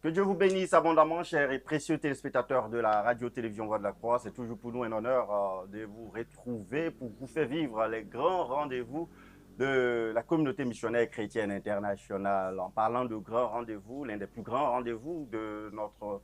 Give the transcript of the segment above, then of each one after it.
Que Dieu vous bénisse abondamment, chers et précieux téléspectateurs de la radio-télévision Voix de la Croix. C'est toujours pour nous un honneur de vous retrouver pour vous faire vivre les grands rendez-vous de la communauté missionnaire chrétienne internationale. En parlant de grands rendez-vous, l'un des plus grands rendez-vous de notre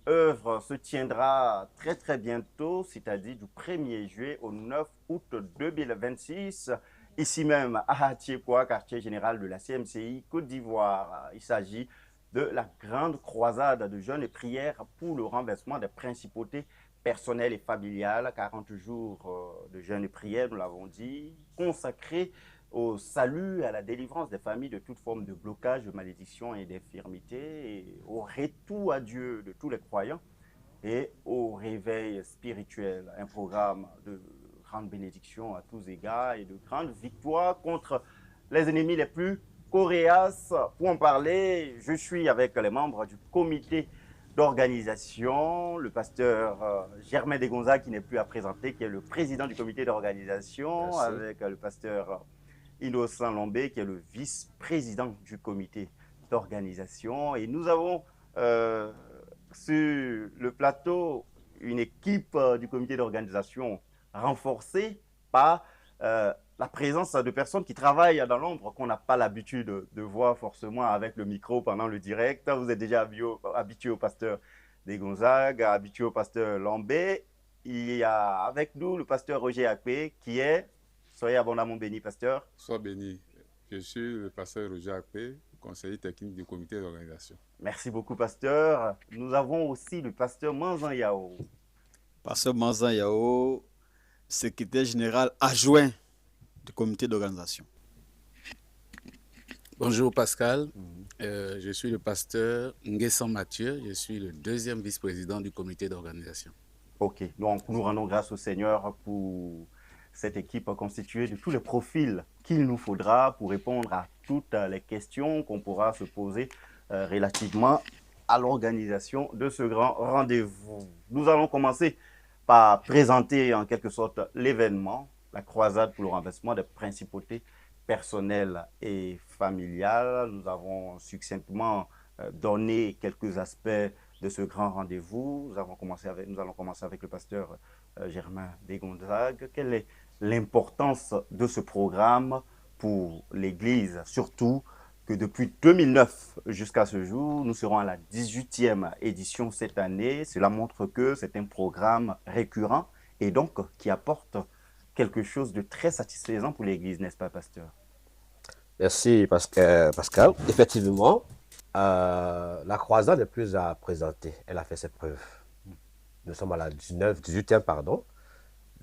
œuvre se tiendra très très bientôt, c'est-à-dire du 1er juillet au 9 août 2026, ici même à Atiekwa, quartier général de la CMCI Côte d'Ivoire. Il s'agit de la grande croisade de jeûne et prière pour le renversement des principautés personnelles et familiales. 40 jours de jeûne et prière, nous l'avons dit, consacrés au salut, à la délivrance des familles de toute forme de blocage, de malédiction et d'infirmité, et au retour à Dieu de tous les croyants et au réveil spirituel. Un programme de grande bénédiction à tous égards et de grande victoire contre les ennemis les plus coriaces. Pour en parler, je suis avec les membres du comité d'organisation, le pasteur Germain Desgonza qui n'est plus à présenter, qui est le président du comité d'organisation, avec le pasteur Innocent Lombé qui est le vice-président du comité d'organisation. Et nous avons sur le plateau une équipe du comité d'organisation renforcée par la présence de personnes qui travaillent dans l'ombre, qu'on n'a pas l'habitude de voir forcément avec le micro pendant le direct. Vous êtes déjà habitué au pasteur Desgonzagues, habitué au pasteur Lambé. Il y a avec nous le pasteur Roger Akpé qui est, soyez abondamment béni, pasteur. Sois béni. Je suis le pasteur Roger Akpé, conseiller technique du comité d'organisation. Merci beaucoup, pasteur. Nous avons aussi le pasteur Manzan Yao. Pasteur Manzan Yao, secrétaire général adjoint du comité d'organisation. Bonjour Pascal, je suis le pasteur Nguessan Mathieu, je suis le deuxième vice-président du comité d'organisation. Ok, donc nous rendons grâce au Seigneur pour cette équipe constituée de tous les profils qu'il nous faudra pour répondre à toutes les questions qu'on pourra se poser relativement à l'organisation de ce grand rendez-vous. Nous allons commencer par présenter en quelque sorte l'événement, la croisade pour le renversement des principautés personnelles et familiales. Nous avons succinctement donné quelques aspects de ce grand rendez-vous. Nous allons commencer avec le pasteur Germain Desgonzagues. Quelle est l'importance de ce programme pour l'Église, surtout que depuis 2009 jusqu'à ce jour, nous serons à la 18e édition cette année. Cela montre que c'est un programme récurrent et donc qui apporte quelque chose de très satisfaisant pour l'Église, n'est-ce pas, pasteur? Merci, Pascal. Effectivement, la croisade n'est plus à présenter. Elle a fait ses preuves. Nous sommes à la 18e, pardon.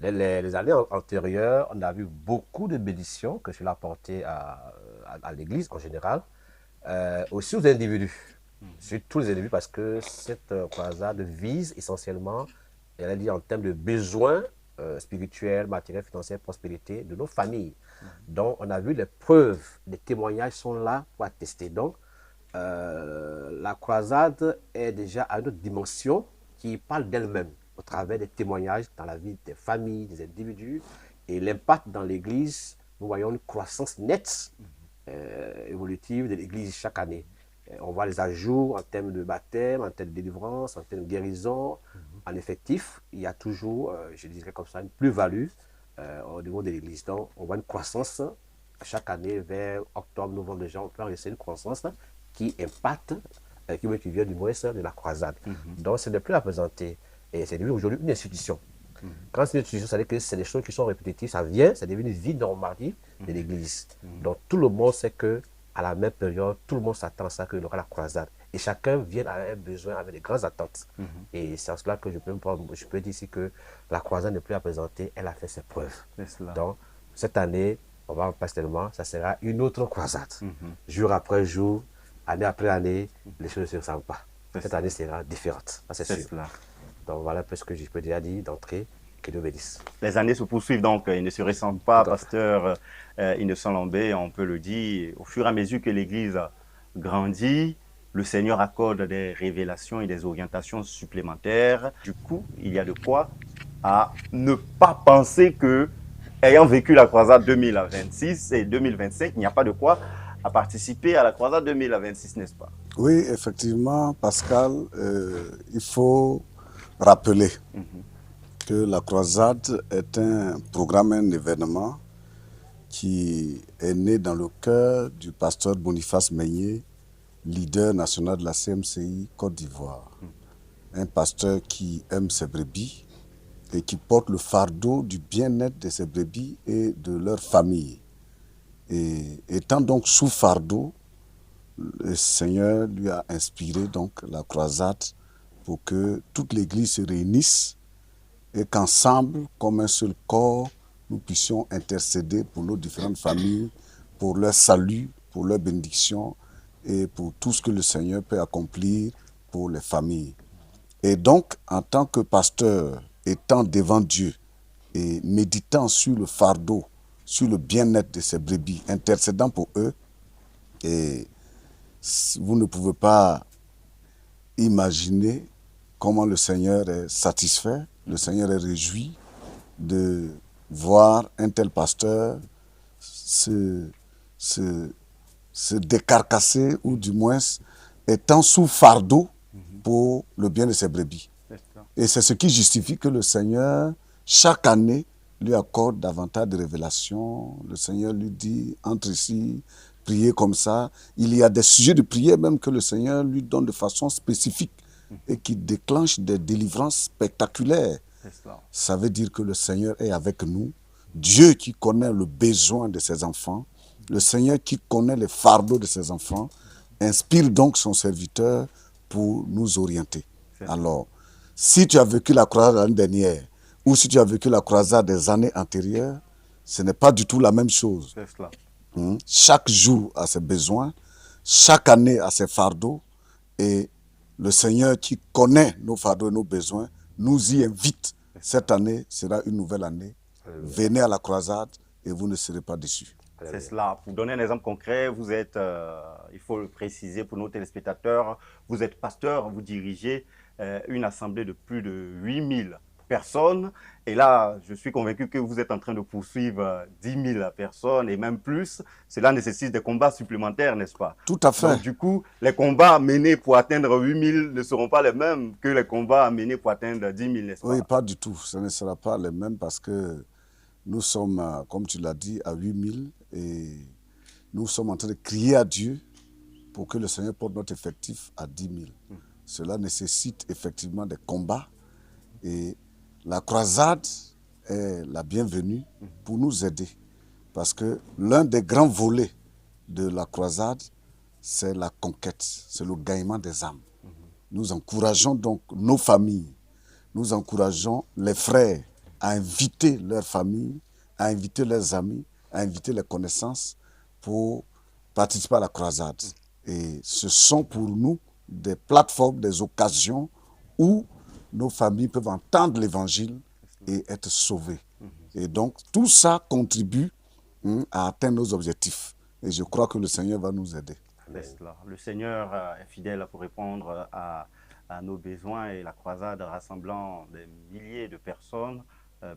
Les années antérieures, on a vu beaucoup de bénédictions que cela a apporté à l'Église en général, aussi aux individus, surtout les individus, parce que cette croisade vise essentiellement, elle a dit en termes de besoins spirituels, matériels, financiers, prospérité de nos familles. Donc, on a vu les preuves, les témoignages sont là pour attester. Donc, la croisade est déjà à une autre dimension qui parle d'elle-même au travers des témoignages dans la vie des familles, des individus et l'impact dans l'Église. Nous voyons une croissance nette, évolutive de l'Église chaque année. On voit les ajouts en termes de baptême, en termes de délivrance, en termes de guérison, en effectif. Il y a toujours, je dirais comme ça, une plus-value au niveau de l'Église. Donc, on voit une croissance chaque année vers octobre, novembre déjà. On peut enregistrer une croissance qui impacte, qui vient du moins de la croisade. Donc, ce n'est plus à présenter. Et c'est devenu aujourd'hui une institution. Quand c'est une institution, ça veut dire que c'est des choses qui sont répétitives, ça vient, c'est devenu une vie normale de l'Église. Donc tout le monde sait que à la même période, tout le monde s'attend à ça qu'il y aura la croisade. Et chacun vient avec un besoin, avec des grandes attentes. Et c'est en cela que je peux dire ici que la croisade n'est plus à présenter, elle a fait ses preuves. Donc cette année, on va pas tellement, ça sera une autre croisade. Jour après jour, année après année, les choses ne se ressemblent pas. Cette année sera différente, c'est sûr. Donc voilà un peu ce que je peux déjà dire d'entrée. Que Dieu bénisse. Les années se poursuivent donc, ils ne se ressemblent pas, pasteur Innocent Lambé, on peut le dire. Au fur et à mesure que l'Église grandit, le Seigneur accorde des révélations et des orientations supplémentaires. Du coup, il y a de quoi à ne pas penser que, ayant vécu la croisade 2026 et 2025, il n'y a pas de quoi à participer à la croisade 2026, n'est-ce pas? Oui, effectivement, Pascal, il faut rappeler que la croisade est un programme, un événement qui est né dans le cœur du pasteur Boniface Meignet, leader national de la CMCI Côte d'Ivoire. Un pasteur qui aime ses brebis et qui porte le fardeau du bien-être de ses brebis et de leur famille. Et étant donc sous fardeau, le Seigneur lui a inspiré donc la croisade pour que toute l'Église se réunisse et qu'ensemble, comme un seul corps, nous puissions intercéder pour nos différentes familles, pour leur salut, pour leur bénédiction et pour tout ce que le Seigneur peut accomplir pour les familles. Et donc, en tant que pasteur, étant devant Dieu et méditant sur le fardeau, sur le bien-être de ses brebis, intercédant pour eux, et vous ne pouvez pas imaginer comment le Seigneur est satisfait, le Seigneur est réjoui de voir un tel pasteur se décarcasser ou du moins étant sous fardeau pour le bien de ses brebis. Et c'est ce qui justifie que le Seigneur, chaque année, lui accorde davantage de révélations. Le Seigneur lui dit, entre ici, priez comme ça. Il y a des sujets de prière même que le Seigneur lui donne de façon spécifique et qui déclenchent des délivrances spectaculaires. Ça veut dire que le Seigneur est avec nous. Dieu qui connaît le besoin de ses enfants, le Seigneur qui connaît les fardeaux de ses enfants, inspire donc son serviteur pour nous orienter. Alors, si tu as vécu la croisade l'année dernière, ou si tu as vécu la croisade des années antérieures, ce n'est pas du tout la même chose. Chaque jour a ses besoins, chaque année a ses fardeaux, et le Seigneur qui connaît nos fardeaux et nos besoins nous y invite. Cette année sera une nouvelle année. Venez à la croisade et vous ne serez pas déçus. C'est cela. Pour donner un exemple concret, vous êtes, il faut le préciser pour nos téléspectateurs, vous êtes pasteur, vous dirigez une assemblée de plus de 8000 personnes. Et là, je suis convaincu que vous êtes en train de poursuivre 10 000 personnes et même plus. Cela nécessite des combats supplémentaires, n'est-ce pas? Tout à fait. Donc, du coup, les combats menés pour atteindre 8000 ne seront pas les mêmes que les combats menés pour atteindre 10 000, n'est-ce pas? Oui, pas du tout. Ce ne sera pas les mêmes parce que nous sommes, comme tu l'as dit, à 8000 et nous sommes en train de crier à Dieu pour que le Seigneur porte notre effectif à 10 000. Cela nécessite effectivement des combats et la croisade est la bienvenue pour nous aider parce que l'un des grands volets de la croisade, c'est la conquête, c'est le gagnement des âmes. Nous encourageons donc nos familles, nous encourageons les frères à inviter leurs familles, à inviter leurs amis, à inviter les connaissances pour participer à la croisade. Et ce sont pour nous des plateformes, des occasions où nos familles peuvent entendre l'évangile et être sauvées. Et donc, tout ça contribue à atteindre nos objectifs. Et je crois que le Seigneur va nous aider. Le Seigneur est fidèle pour répondre à nos besoins et la croisade rassemblant des milliers de personnes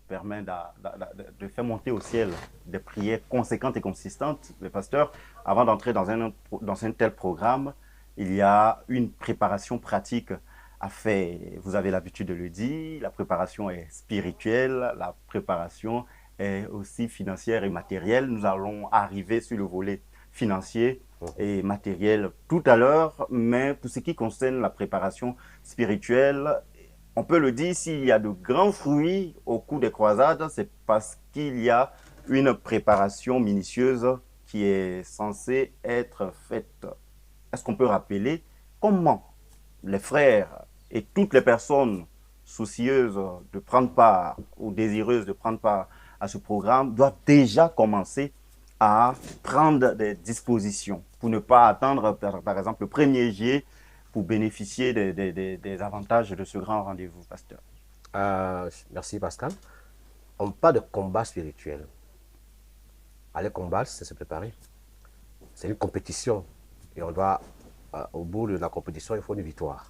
permet de faire monter au ciel des prières conséquentes et consistantes. Les pasteurs, avant d'entrer dans un tel programme, il y a une préparation pratique à faire. Vous avez l'habitude de le dire, la préparation est spirituelle, la préparation est aussi financière et matérielle. Nous allons arriver sur le volet financier et matériel tout à l'heure, mais pour ce qui concerne la préparation spirituelle, on peut le dire, s'il y a de grands fruits au cours des croisades, c'est parce qu'il y a une préparation minutieuse qui est censée être faite. Est-ce qu'on peut rappeler comment les frères et toutes les personnes soucieuses de prendre part ou désireuses de prendre part à ce programme doivent déjà commencer à prendre des dispositions pour ne pas attendre, par exemple, le 1er juillet pour bénéficier des avantages de ce grand rendez-vous, pasteur? Merci, Pascal. On parle de combat spirituel. Aller combattre, c'est se préparer. C'est une compétition. Et on doit, au bout de la compétition, il faut une victoire.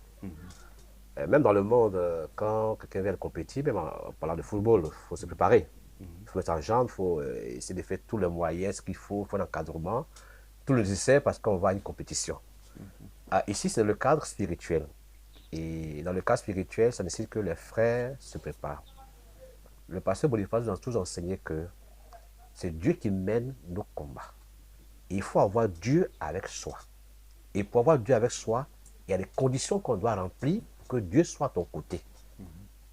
Même dans le monde, quand quelqu'un vient compétir, même en parlant de football, il faut se préparer. Il faut mettre en jambe, il faut essayer de faire tous les moyens, ce qu'il faut un encadrement. tout le nécessaire parce qu'on va à une compétition. Ici, c'est le cadre spirituel. Et dans le cadre spirituel, ça nécessite que les frères se préparent. Le pasteur Boniface nous a toujours enseigné que c'est Dieu qui mène nos combats. Et il faut avoir Dieu avec soi. Et pour avoir Dieu avec soi, il y a des conditions qu'on doit remplir pour que Dieu soit à ton côté.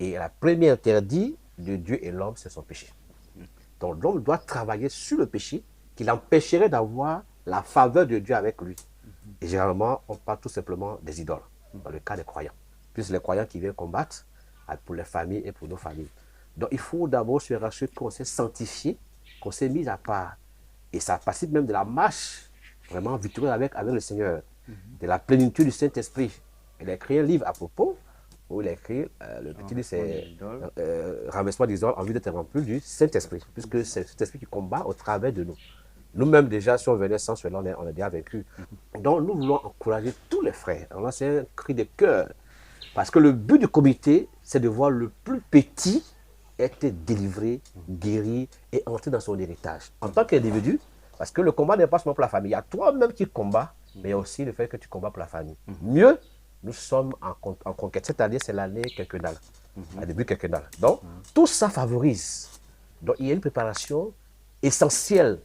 Et la première interdit de Dieu et l'homme, c'est son péché. Donc l'homme doit travailler sur le péché qui l'empêcherait d'avoir la faveur de Dieu avec lui. Et généralement, on parle tout simplement des idoles, dans le cas des croyants. Puis les croyants qui viennent combattre pour les familles et pour nos familles. Donc il faut d'abord se rassurer qu'on s'est sanctifié, qu'on s'est mis à part. Et ça participe même de la marche vraiment victorieuse avec le Seigneur, de la plénitude du Saint-Esprit. Il a écrit un livre à propos, où il a écrit, le petit livre c'est Renversement d'idoles en vue d'être rempli du Saint-Esprit, puisque c'est le Saint-Esprit qui combat au travers de nous. Nous-mêmes déjà, si on venait sans cela, on est déjà vaincu. Donc nous voulons encourager tous les frères. Alors là, c'est un cri de cœur. Parce que le but du comité, c'est de voir le plus petit être délivré, guéri et entrer dans son héritage. En tant qu'individu, parce que le combat n'est pas seulement pour la famille. Il y a toi-même qui combats, mais il y a aussi le fait que tu combats pour la famille. Mieux, nous sommes en conquête. Cette année, c'est l'année quinquennale, le début quinquennal. Donc, tout ça favorise. Donc, il y a une préparation essentielle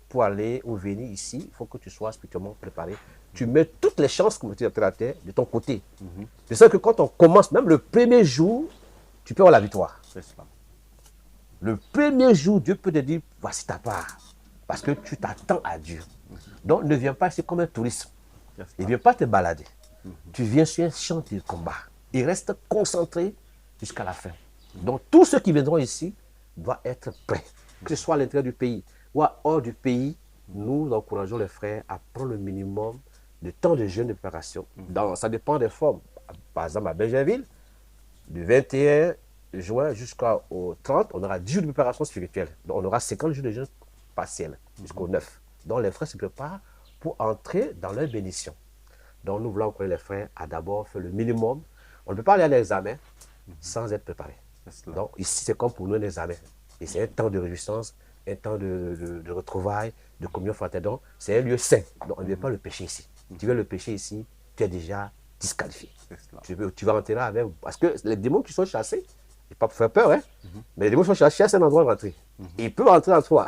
pour aller ou venir ici. Il faut que tu sois spirituellement préparé. Tu mets toutes les chances, comme tu dis, de ton côté. De sorte que quand on commence, même le premier jour, tu peux avoir la victoire. Le premier jour, Dieu peut te dire, voici ta part. Parce que tu t'attends à Dieu. Donc, ne viens pas ici comme un touriste. Ne viens pas te balader. Tu viens sur un champ de combat. Et reste concentré jusqu'à la fin. Donc, tous ceux qui viendront ici doivent être prêts. Que ce soit à l'intérieur du pays ou hors du pays, nous encourageons les frères à prendre le minimum de temps de jeûne de préparation. Ça dépend des formes. Par exemple, à Benjainville, du 21 juin jusqu'au 30, on aura 10 jours de préparation spirituelle. Donc, on aura 50 jours de jeûne partiel jusqu'au 9. Donc, les frères se préparent pour entrer dans leur bénédiction. Donc, nous voulons encourager les frères à d'abord faire le minimum. On ne peut pas aller à l'examen sans être préparé. Donc, ici, c'est comme pour nous un examen. Et c'est un temps de réjouissance, un temps de retrouvailles, de communion fraternelle. Donc, c'est un lieu saint. Donc, on ne vient pas le péché ici. Tu veux le péché ici, tu es déjà disqualifié. Tu vas rentrer là avec... Parce que les démons qui sont chassés, ils ne pas pour faire peur, hein? Mais les démons qui sont chassés, c'est un endroit de rentrer. Ils peuvent rentrer en toi.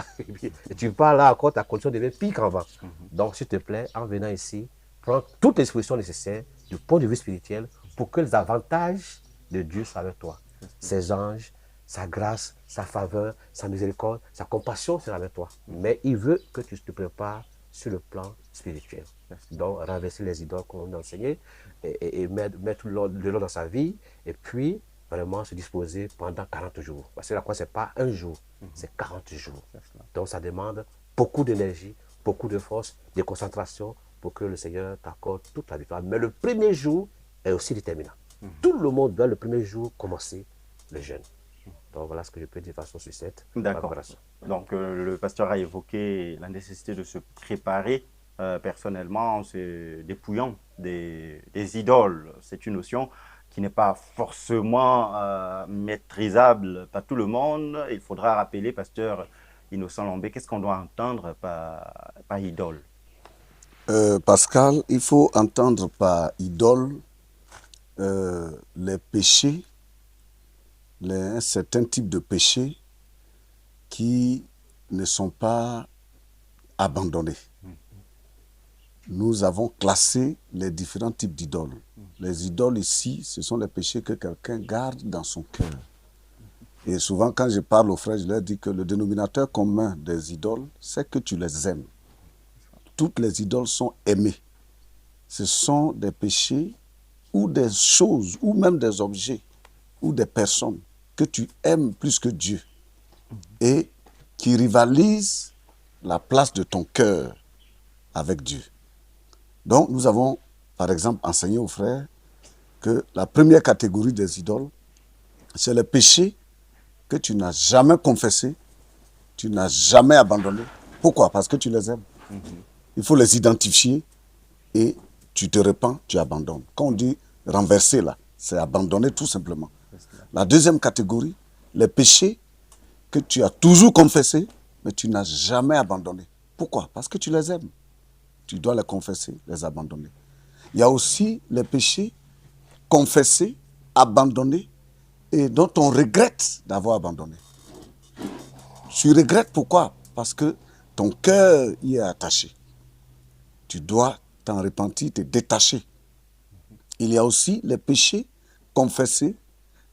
Et tu pars là encore, ta condition devient pire qu'avant. Donc, s'il te plaît, en venant ici, prends toutes les dispositions nécessaires du point de vue spirituel pour que les avantages de Dieu soient avec toi. Ses anges, sa grâce, sa faveur, sa miséricorde, sa compassion sera avec toi. Mais il veut que tu te prépares sur le plan spirituel. Donc, renverser les idoles qu'on a enseignées et mettre de l'ordre dans sa vie et puis vraiment se disposer pendant 40 jours. Parce que la croix, ce n'est pas un jour, c'est 40 jours. Donc, ça demande beaucoup d'énergie, beaucoup de force, de concentration pour que le Seigneur t'accorde toute la victoire. Mais le premier jour est aussi déterminant. Tout le monde doit le premier jour commencer le jeûne. Donc voilà ce que je peux dire de façon succincte. D'accord. Donc le pasteur a évoqué la nécessité de se préparer. Personnellement, c'est dépouillant des idoles. C'est une notion qui n'est pas forcément maîtrisable par tout le monde. Il faudra rappeler, pasteur Innocent Lombé, qu'est-ce qu'on doit entendre par idole? Pascal, il faut entendre par idole les péchés, un certain type de péchés qui ne sont pas abandonnés. Nous avons classé les différents types d'idoles. Les idoles ici, ce sont les péchés que quelqu'un garde dans son cœur. Et souvent, quand je parle aux frères, je leur dis que le dénominateur commun des idoles, c'est que tu les aimes. Toutes les idoles sont aimées. Ce sont des péchés ou des choses, ou même des objets, ou des personnes que tu aimes plus que Dieu et qui rivalisent la place de ton cœur avec Dieu. Donc, nous avons, par exemple, enseigné aux frères que la première catégorie des idoles, c'est les péchés que tu n'as jamais confessés, tu n'as jamais abandonnés. Pourquoi? Parce que tu les aimes. Il faut les identifier et tu te repens, tu abandonnes. Quand on dit renverser là, c'est abandonner tout simplement. La deuxième catégorie, les péchés que tu as toujours confessés, mais tu n'as jamais abandonné. Pourquoi? Parce que tu les aimes. tu dois les confesser, les abandonner. Il y a aussi les péchés confessés, abandonnés et dont on regrette d'avoir abandonné. Tu regrettes pourquoi? Parce que ton cœur y est attaché. Tu dois t'en repentir, te détacher. Il y a aussi les péchés confessés,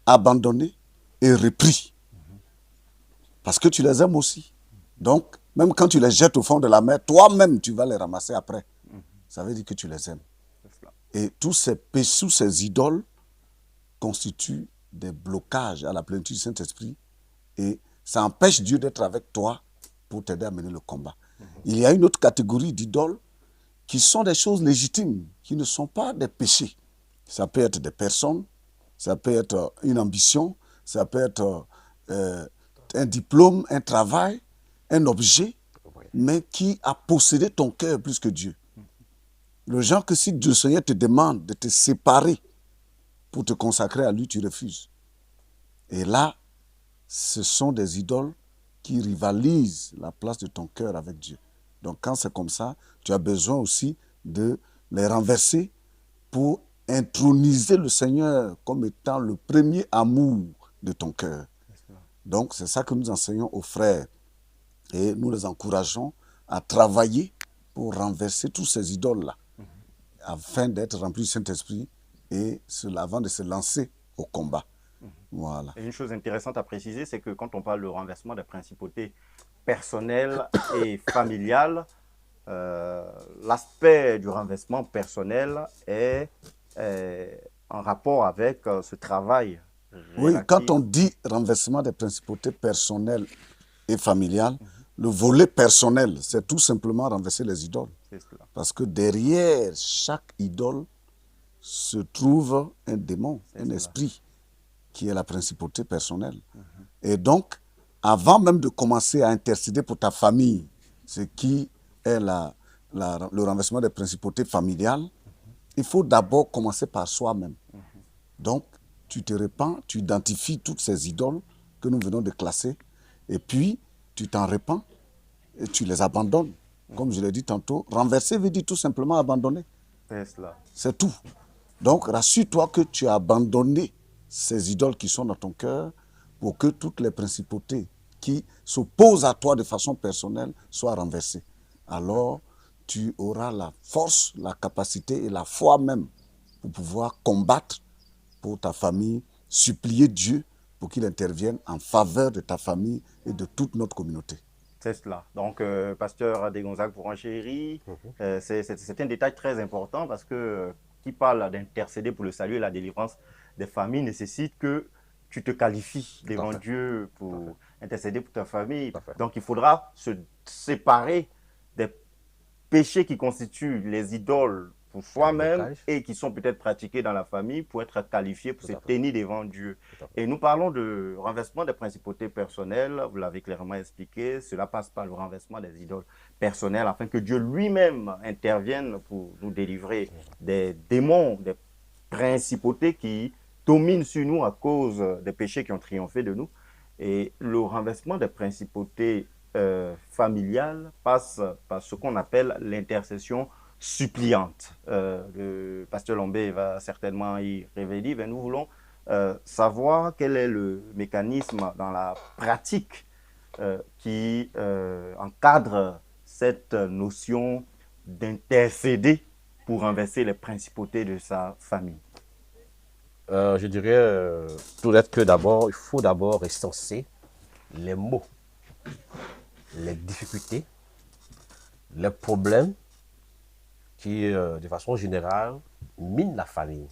abandonnés et repris. Parce que tu les aimes aussi. Donc, même quand tu les jettes au fond de la mer, toi-même, tu vas les ramasser après. Ça veut dire que tu les aimes. Et tous ces péchés, ces idoles constituent des blocages à la plénitude du Saint-Esprit et ça empêche Dieu d'être avec toi pour t'aider à mener le combat. Il y a une autre catégorie d'idoles qui sont des choses légitimes, qui ne sont pas des péchés. Ça peut être des personnes, ça peut être une ambition, ça peut être un diplôme, un travail, un objet, mais qui a possédé ton cœur plus que Dieu. Le genre que si le Seigneur te demande de te séparer pour te consacrer à lui, tu refuses. Et là, ce sont des idoles qui rivalisent la place de ton cœur avec Dieu. Donc quand c'est comme ça, tu as besoin aussi de les renverser pour introniser le Seigneur comme étant le premier amour de ton cœur. Donc c'est ça que nous enseignons aux frères. Et nous les encourageons à travailler pour renverser tous ces idoles-là, afin d'être remplis du Saint-Esprit et avant de se lancer au combat. Voilà. Et une chose intéressante à préciser, c'est que quand on parle de renversement des principautés personnelles et familiales, l'aspect du renversement personnel est en rapport avec ce travail. Oui, quand on dit renversement des principautés personnelles et familiales, le volet personnel, c'est tout simplement renverser les idoles. Parce que derrière chaque idole se trouve un démon, un esprit, qui est la principauté personnelle. Et donc, avant même de commencer à intercéder pour ta famille, ce qui est le renversement des principautés familiales, il faut d'abord commencer par soi-même. Donc, tu te repens, tu identifies toutes ces idoles que nous venons de classer, et puis tu t'en repens et tu les abandonnes. Comme je l'ai dit tantôt, renverser veut dire tout simplement abandonner. C'est tout. Donc, rassure-toi que tu as abandonné ces idoles qui sont dans ton cœur pour que toutes les principautés qui s'opposent à toi de façon personnelle soient renversées. Alors, tu auras la force, la capacité et la foi même pour pouvoir combattre pour ta famille, supplier Dieu pour qu'il intervienne en faveur de ta famille et de toute notre communauté. C'est cela. Donc, pasteur Adégonzague pour Enchéri, c'est un détail très important parce que qui parle d'intercéder pour le salut et la délivrance des familles nécessite que tu te qualifies devant Dieu pour intercéder pour ta famille. Donc, il faudra se séparer des péchés qui constituent les idoles pour soi-même et qui sont peut-être pratiqués dans la famille pour être qualifiés, pour se tenir devant Dieu. Et nous parlons de renversement des principautés personnelles, vous l'avez clairement expliqué, cela passe par le renversement des idoles personnelles afin que Dieu lui-même intervienne pour nous délivrer des démons, des principautés qui dominent sur nous à cause des péchés qui ont triomphé de nous. Et le renversement des principautés familiales passe par ce qu'on appelle l'intercession suppliante. Le pasteur Lombé va certainement y revenir, mais nous voulons savoir quel est le mécanisme dans la pratique qui encadre cette notion d'intercéder pour renverser les principautés de sa famille. Je dirais tout d'être que d'abord, il faut d'abord recenser les maux, les difficultés, les problèmes qui, de façon générale, minent la famille.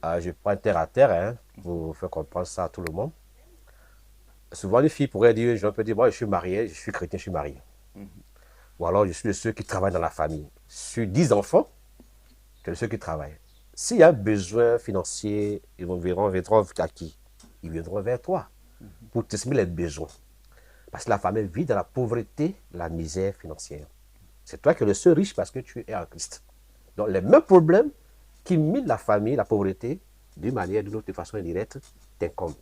Je prends terre à terre pour faire comprendre ça à tout le monde. Souvent, les filles pourraient dire, je peux dire, moi je suis marié, je suis chrétien, je suis marié. Ou alors, je suis de ceux qui travaillent dans la famille. Sur 10 enfants, je suis de ceux qui travaillent. S'il y a un besoin financier, ils viendront vers qui? Ils viendront vers toi pour t'exprimer les besoins. Parce que la famille vit dans la pauvreté, la misère financière. C'est toi qui es le seul riche parce que tu es en Christ. Donc, les mêmes problèmes qui minent la famille, la pauvreté, d'une manière ou d'une autre, de façon indirecte, t'incombent.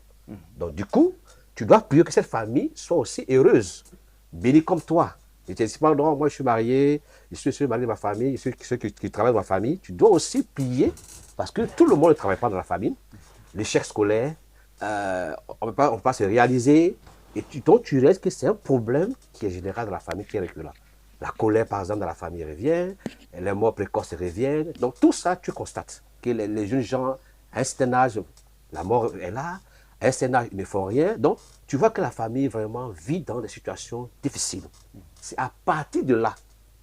Donc, du coup, tu dois prier que cette famille soit aussi heureuse, bénie comme toi. Et tu dis, non, moi je suis marié, je suis le mari de ma famille, je suis ceux qui travaillent dans ma famille. Tu dois aussi plier, parce que tout le monde ne travaille pas dans la famille. L'échec scolaire, on ne peut pas se réaliser. Et donc tu réalises que c'est un problème qui est général dans la famille, qui est récurrent. La colère, par exemple, dans la famille revient, les morts précoces reviennent. Donc tout ça, tu constates que les jeunes gens, à un certain âge, la mort est là, à un certain âge, ils ne font rien. Donc tu vois que la famille vraiment vit dans des situations difficiles. C'est à partir de là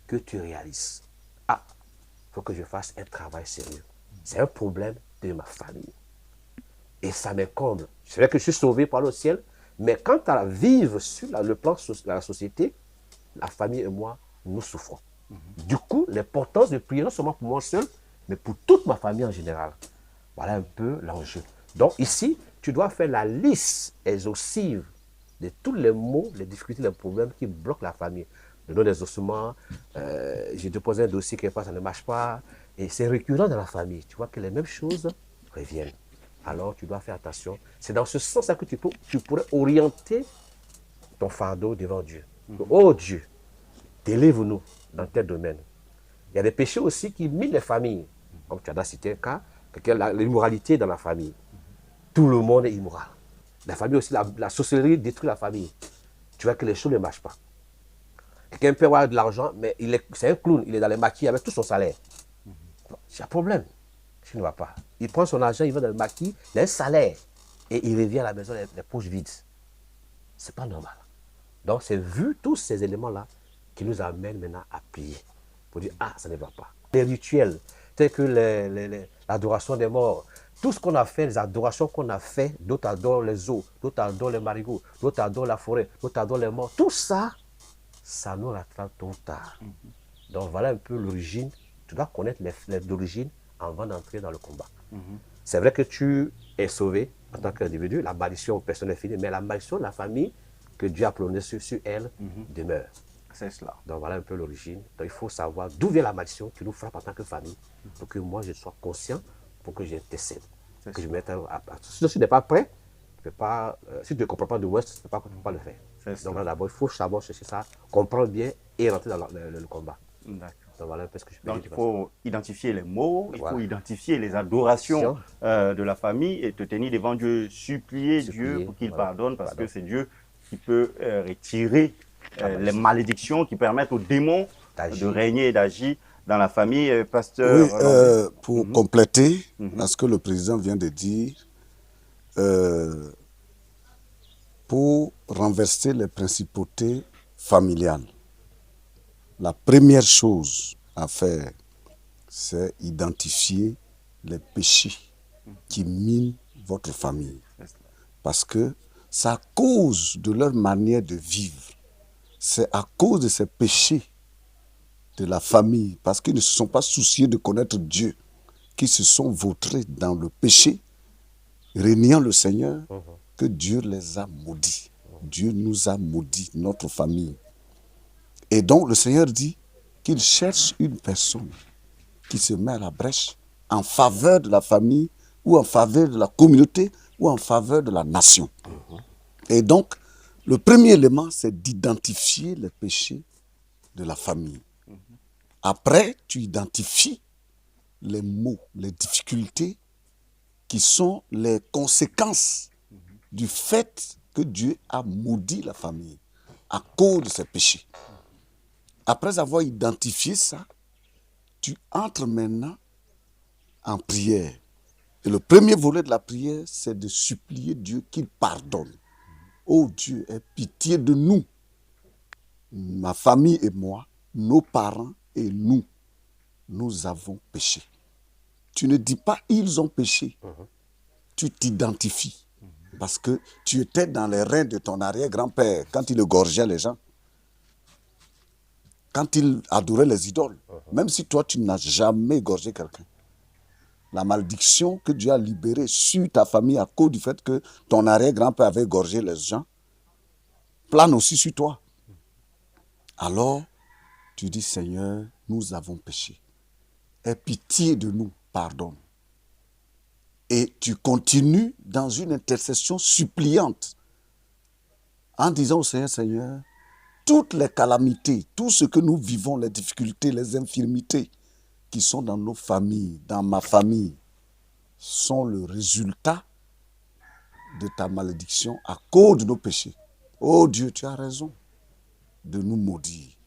que tu réalises, ah, il faut que je fasse un travail sérieux. C'est un problème de ma famille. Et ça m'incombe. C'est vrai que je suis sauvé par le ciel, mais quant à vivre sur le plan de la société, la famille et moi, nous souffrons. Du coup, l'importance de prier, non seulement pour moi seul, mais pour toute ma famille en général. Voilà un peu l'enjeu. Donc ici, tu dois faire la liste exhaustive de tous les maux, les difficultés, les problèmes qui bloquent la famille. Le nom des ossements, j'ai déposé un dossier quelque part, ça ne marche pas. Et c'est récurrent dans la famille. Tu vois que les mêmes choses reviennent. Alors tu dois faire attention. C'est dans ce sens-là que tu pourrais orienter ton fardeau devant Dieu. Oh Dieu, délivre-nous dans tel domaine. Il y a des péchés aussi qui minent les familles. Comme tu as cité un cas, l'immoralité dans la famille. Tout le monde est immoral. La famille aussi, la sorcellerie détruit la famille. Tu vois que les choses ne marchent pas. Quelqu'un peut avoir de l'argent, mais c'est un clown, il est dans les maquis avec tout son salaire. C'est un problème. Ça ne va pas. Il prend son argent, il va dans le maquis, il a un salaire, et il revient à la maison les poches vides. Ce n'est pas normal. Donc c'est vu tous ces éléments-là qui nous amènent maintenant à prier. Pour dire, ah, ça ne va pas. Les rituels, tels que l'adoration des morts, tout ce qu'on a fait, les adorations qu'on a fait, d'autres adorent les eaux, d'autres adorent les marigots, d'autres adorent la forêt, d'autres adorent les morts, tout ça, ça nous rattrape tôt ou tard. Donc voilà un peu l'origine. Tu dois connaître l'origine avant d'entrer dans le combat. C'est vrai que tu es sauvé en tant qu'individu, la malédiction personne n'est finie, mais la malédiction de la famille que Dieu a prononcée sur elle demeure. C'est cela. Donc voilà un peu l'origine. Donc il faut savoir d'où vient la malédiction qui nous frappe en tant que famille, pour que moi je sois conscient, pour que j'intercède. Que je mette si tu n'es pas prêt, tu peux pas, si tu ne comprends pas de West, tu ne peux pas le faire. Donc là, d'abord, il faut savoir chercher ça, comprendre bien et rentrer dans le combat. D'accord. Donc voilà un peu ce que je peux Donc dire. il faut identifier les mots, il Voilà. faut identifier les adorations de la famille et te tenir devant Dieu, supplier Dieu pour qu'il pardonne, parce que c'est Dieu qui peut retirer les malédictions qui permettent aux démons de régner et d'agir dans la famille. Pasteur. Oui, pour compléter, parce que le président vient de dire, pour renverser les principautés familiales, la première chose à faire, c'est identifier les péchés qui minent votre famille. Parce que c'est à cause de leur manière de vivre, c'est à cause de ces péchés de la famille, parce qu'ils ne se sont pas souciés de connaître Dieu, qu'ils se sont vautrés dans le péché, régnant le Seigneur, que Dieu les a maudits. Dieu nous a maudits, notre famille. Et donc le Seigneur dit qu'il cherche une personne qui se met à la brèche en faveur de la famille, ou en faveur de la communauté, ou en faveur de la nation. Et donc, le premier élément, c'est d'identifier les péchés de la famille. Après, tu identifies les maux, les difficultés qui sont les conséquences du fait que Dieu a maudit la famille à cause de ses péchés. Après avoir identifié ça, tu entres maintenant en prière. Et le premier volet de la prière, c'est de supplier Dieu qu'il pardonne. Oh Dieu, aie pitié de nous, ma famille et moi, nos parents et nous avons péché. Tu ne dis pas ils ont péché, tu t'identifies. Parce que tu étais dans les reins de ton arrière-grand-père quand il égorgeait les gens, quand il adorait les idoles. Même si toi, tu n'as jamais égorgé quelqu'un. La malédiction que Dieu a libérée sur ta famille à cause du fait que ton arrière-grand-père avait égorgé les gens plane aussi sur toi. Alors, tu dis, Seigneur, nous avons péché. Aie pitié de nous, pardonne. Et tu continues dans une intercession suppliante en disant au Seigneur, Seigneur, toutes les calamités, tout ce que nous vivons, les difficultés, les infirmités qui sont dans nos familles, dans ma famille, sont le résultat de ta malédiction à cause de nos péchés. Oh Dieu, tu as raison de nous maudire.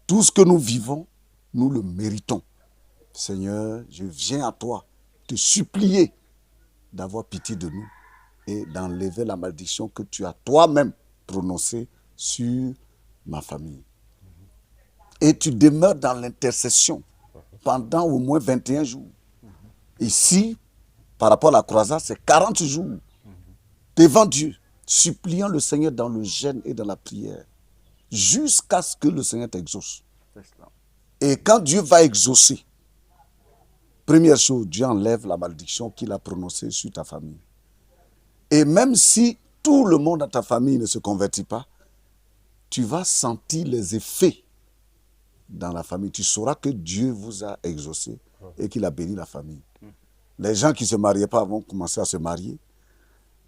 Tout ce que nous vivons, nous le méritons. Seigneur, je viens à toi te supplier d'avoir pitié de nous et d'enlever la malédiction que tu as toi-même prononcée sur ma famille. Et tu demeures dans l'intercession pendant au moins 21 jours. Ici, par rapport à la croisade, c'est 40 jours devant Dieu, suppliant le Seigneur dans le jeûne et dans la prière, jusqu'à ce que le Seigneur t'exauce. Et quand Dieu va exaucer, première chose, Dieu enlève la malédiction qu'il a prononcée sur ta famille. Et même si tout le monde dans ta famille ne se convertit pas, tu vas sentir les effets dans la famille. Tu sauras que Dieu vous a exaucé et qu'il a béni la famille. Les gens qui ne se mariaient pas vont commencer à se marier.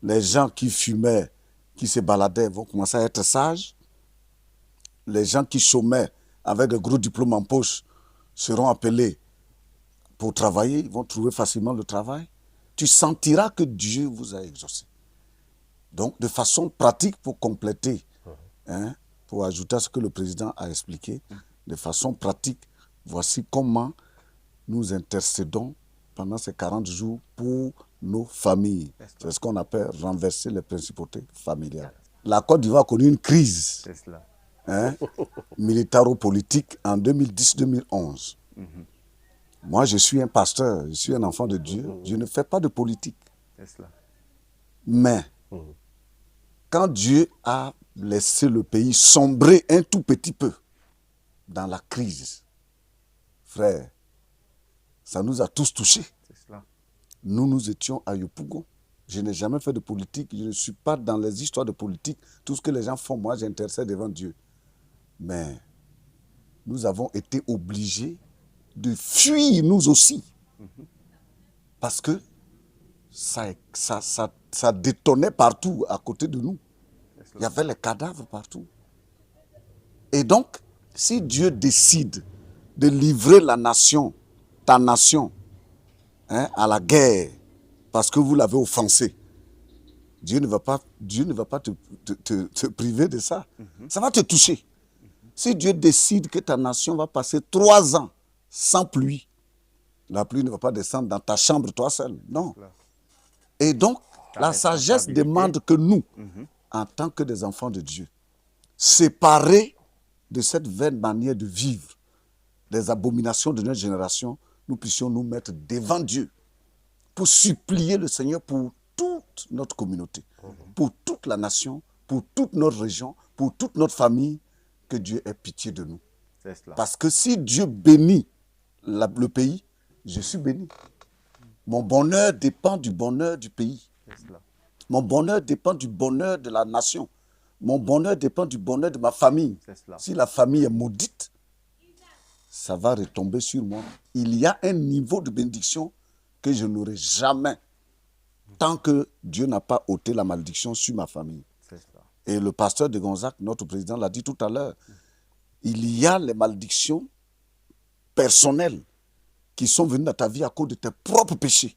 Les gens qui fumaient, qui se baladaient vont commencer à être sages. Les gens qui chômaient avec de gros diplômes en poche seront appelés pour travailler. Ils vont trouver facilement le travail. Tu sentiras que Dieu vous a exaucé. Donc, de façon pratique, pour compléter, pour ajouter à ce que le président a expliqué, de façon pratique, voici comment nous intercédons pendant ces 40 jours pour nos familles. C'est ce qu'on appelle renverser les principautés familiales. La Côte d'Ivoire a connu une crise militaro-politique en 2010-2011. Moi, je suis un pasteur, je suis un enfant de Dieu, je ne fais pas de politique. Mais, quand Dieu a laissé le pays sombrer un tout petit peu dans la crise, frère, ça nous a tous touchés. Nous étions à Yopougon. Je n'ai jamais fait de politique, je ne suis pas dans les histoires de politique. Tout ce que les gens font, moi, j'intercède devant Dieu. Mais nous avons été obligés de fuir, nous aussi. Parce que ça détonnait partout à côté de nous. Il y avait les cadavres partout. Et donc, si Dieu décide de livrer la nation, ta nation, à la guerre, parce que vous l'avez offensé, Dieu ne va pas te priver de ça. Ça va te toucher. Si Dieu décide que ta nation va passer 3 ans sans pluie, la pluie ne va pas descendre dans ta chambre toi seul. Non. Et donc, la sagesse demande que nous, en tant que des enfants de Dieu, séparés de cette vaine manière de vivre, des abominations de notre génération, nous puissions nous mettre devant Dieu pour supplier le Seigneur pour toute notre communauté, pour toute la nation, pour toute notre région, pour toute notre famille, que Dieu ait pitié de nous. Parce que si Dieu bénit le pays, je suis béni. Mon bonheur dépend du bonheur du pays. Mon bonheur dépend du bonheur de la nation. Mon bonheur dépend du bonheur de ma famille. Si la famille est maudite, ça va retomber sur moi. Il y a un niveau de bénédiction que je n'aurai jamais tant que Dieu n'a pas ôté la malédiction sur ma famille. Et le pasteur de Gonzague, notre président, l'a dit tout à l'heure, il y a les malédictions personnelles qui sont venues dans ta vie à cause de tes propres péchés.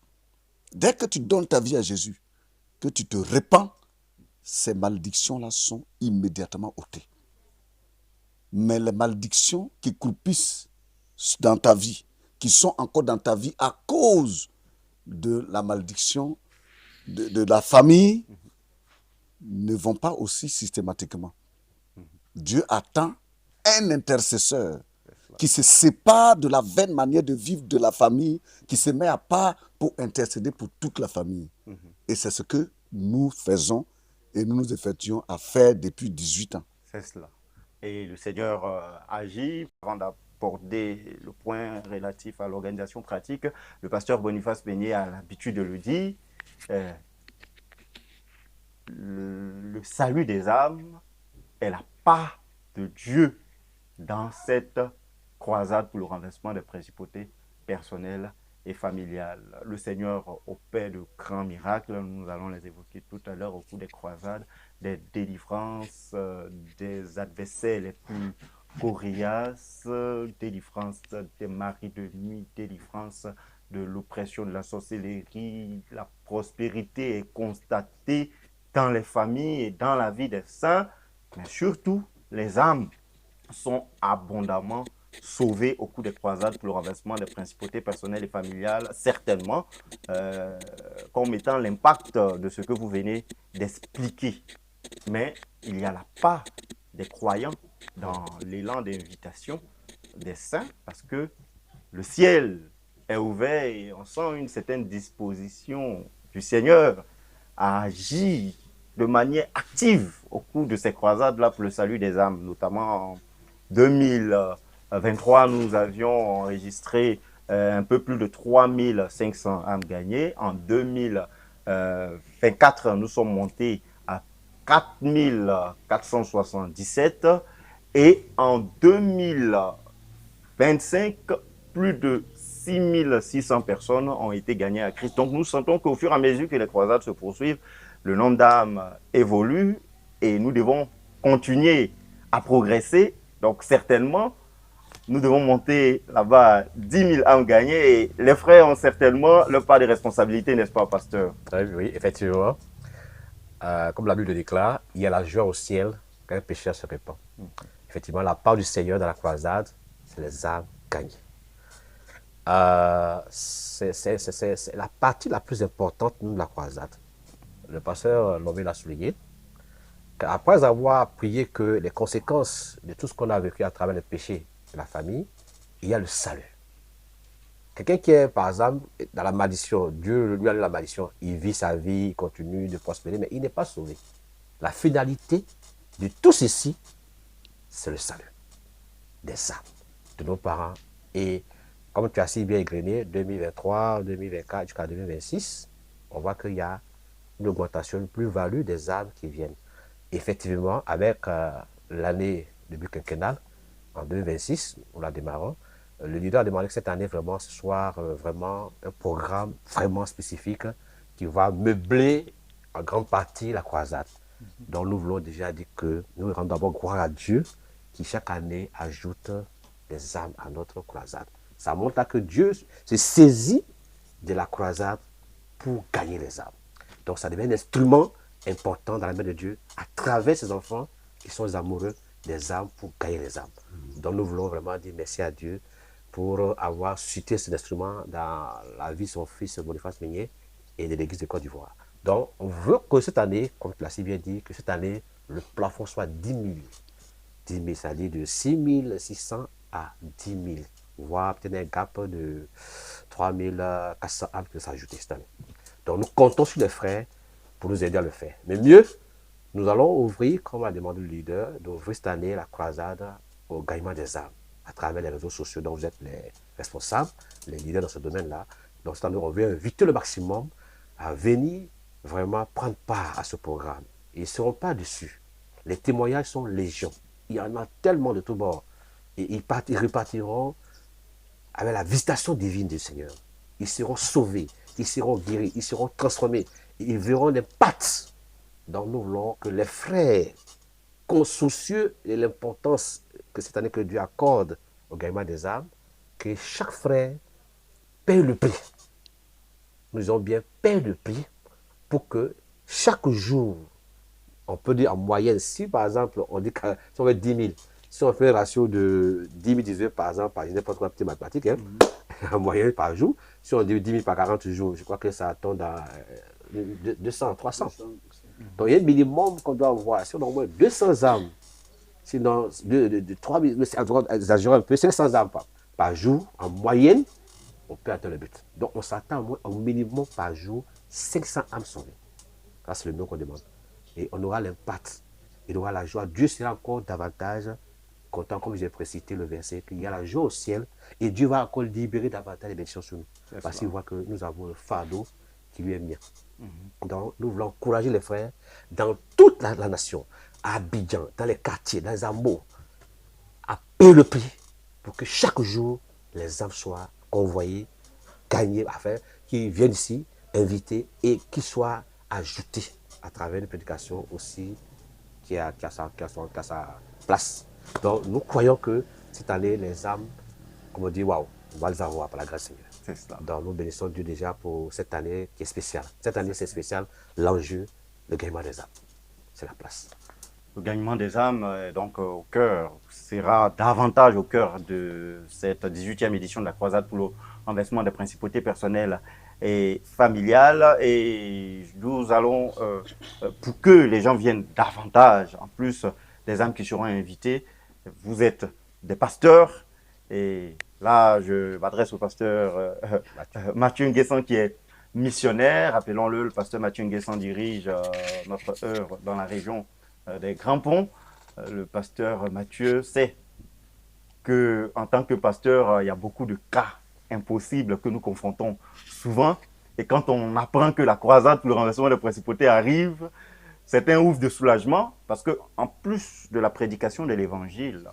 Dès que tu donnes ta vie à Jésus, que tu te répands, ces malédictions-là sont immédiatement ôtées. Mais les malédictions qui croupissent dans ta vie, qui sont encore dans ta vie à cause de la malédiction de la famille, ne vont pas aussi systématiquement. Dieu attend un intercesseur qui se sépare de la vaine manière de vivre de la famille, qui se met à part pour intercéder pour toute la famille. Et c'est ce que nous faisons et nous nous effectuons à faire depuis 18 ans. C'est cela. Et le Seigneur agit. Avant d'aborder le point relatif à l'organisation pratique, le pasteur Boniface Beignet a l'habitude de le dire, le salut des âmes est la part de Dieu dans cette croisade pour le renversement des principautés personnelles et familiales. Le Seigneur opère de grands miracles, nous allons les évoquer tout à l'heure au cours des croisades, des délivrances des adversaires les plus coriaces, délivrance des maris de nuit, délivrance de l'oppression de la sorcellerie. La prospérité est constatée dans les familles et dans la vie des saints, mais surtout, les âmes sont abondamment sauvées au cours des croisades pour le renversement des principautés personnelles et familiales, certainement, comme étant l'impact de ce que vous venez d'expliquer. Mais il y a la part des croyants dans l'élan d'invitation des saints, parce que le ciel est ouvert et on sent une certaine disposition du Seigneur à agir de manière active au cours de ces croisades-là pour le salut des âmes. Notamment en 2023, nous avions enregistré un peu plus de 3500 âmes gagnées. En 2024, nous sommes montés à 4477 et en 2025, plus de 6600 personnes ont été gagnées à Christ. Donc nous sentons qu'au fur et à mesure que les croisades se poursuivent, le nombre d'âmes évolue et nous devons continuer à progresser. Donc certainement, nous devons monter là-bas à 10 000 âmes gagnées et les frères ont certainement leur part de responsabilité, n'est-ce pas, pasteur? Oui, effectivement. Comme la Bible le déclare, il y a la joie au ciel quand un pécheur se répand. Effectivement, la part du Seigneur dans la croisade, c'est les âmes gagnées. C'est la partie la plus importante de la croisade. Le pasteur Lomé l'a souligné. Après avoir prié que les conséquences de tout ce qu'on a vécu à travers le péché de la famille, il y a le salut. Quelqu'un qui est, par exemple, dans la malédiction, Dieu lui a donné la malédiction, il vit sa vie, il continue de prospérer, mais il n'est pas sauvé. La finalité de tout ceci, c'est le salut des âmes de nos parents. Et comme tu as si bien égrené, 2023, 2024 jusqu'à 2026, on voit qu'il y a une augmentation, une plus-value des âmes qui viennent. Effectivement, avec l'année de but quinquennal, en 2026, nous la démarrons, le leader a demandé que cette année, vraiment, ce soit vraiment un programme vraiment spécifique qui va meubler en grande partie la croisade. Donc nous voulons déjà dire que nous rendons d'abord gloire à Dieu qui chaque année ajoute des âmes à notre croisade. Ça montre à que Dieu se saisit de la croisade pour gagner les âmes. Donc ça devient un instrument important dans la main de Dieu à travers ses enfants qui sont amoureux des âmes pour gagner les âmes. Donc nous voulons vraiment dire merci à Dieu pour avoir suscité cet instrument dans la vie de son fils Boniface Meunier et de l'église de Côte d'Ivoire. Donc on veut que cette année, comme tu l'as si bien dit, que cette année le plafond soit 10 000. 10 000, c'est-à-dire de 6 600 à 10 000. Voire peut-être un gap de 3 400 âmes qui peut s'ajouter cette année. Donc nous comptons sur les frères pour nous aider à le faire. Mais mieux, nous allons ouvrir, comme a demandé le leader, d'ouvrir cette année la croisade au gagnement des âmes à travers les réseaux sociaux dont vous êtes les responsables, les leaders dans ce domaine-là. Donc cette année, on veut inviter le maximum à venir vraiment prendre part à ce programme. Ils ne seront pas déçus. Les témoignages sont légion. Il y en a tellement de tous bords. Et ils repartiront avec la visitation divine du Seigneur. Ils seront sauvés, ils seront guéris, ils seront transformés. Ils verront l'impact. Donc nous voulons que les frères, soucieux de l'importance que cette année que Dieu accorde au gagnement des âmes, que chaque frère paye le prix. Nous avons bien payé le prix pour que chaque jour, on peut dire en moyenne, si par exemple on dit que si on veut 10 000, si on fait un ratio de 10 000 18 par exemple, par n'importe quoi petite mathématique, hein, en moyenne par jour, si on dit 10 000 par 40 jours, je crois que ça tombe à 200, 300. Donc il y a un minimum qu'on doit avoir. Si on a au moins 200 âmes, sinon de 3 000, exagérons un peu, 500 âmes par jour, en moyenne, on peut atteindre le but. Donc on s'attend au minimum par jour 500 âmes sauvées. Ça c'est le nom qu'on demande. Et on aura l'impact, il aura la joie. Dieu sera encore davantage content, comme j'ai précisé le verset, qu'il y a la joie au ciel et Dieu va encore libérer davantage les bénédictions sur nous. Parce qu'il voit que nous avons le fardeau qui lui est bien. Donc nous voulons encourager les frères dans toute la nation, à Abidjan, dans les quartiers, dans les hameaux, à payer le prix pour que chaque jour les âmes soient convoyées, gagnées, afin qu'ils viennent ici, invités et qu'ils soient ajoutés à travers une prédication aussi qui a sa place. Donc nous croyons que cette année, les âmes, comme on dit, waouh, on va les avoir par la grâce du Seigneur. C'est cela. Donc nous bénissons Dieu déjà pour cette année qui est spéciale. Cette année, c'est spécial. L'enjeu, le gagnement des âmes. C'est la place. Le gagnement des âmes, donc au cœur, sera davantage au cœur de cette 18e édition de la croisade pour le renversement des principautés personnelles et familiales. Et nous allons, pour que les gens viennent davantage, en plus des âmes qui seront invitées, vous êtes des pasteurs. Et là, je m'adresse au pasteur Mathieu Nguessan qui est missionnaire. Rappelons-le, le pasteur Mathieu Nguessan dirige notre œuvre dans la région des Grands Ponts. Le pasteur Mathieu sait qu'en tant que pasteur, il y a beaucoup de cas impossibles que nous confrontons souvent. Et quand on apprend que la croisade pour le renversement des principautés arrive, c'est un ouf de soulagement parce qu'en plus de la prédication de l'évangile,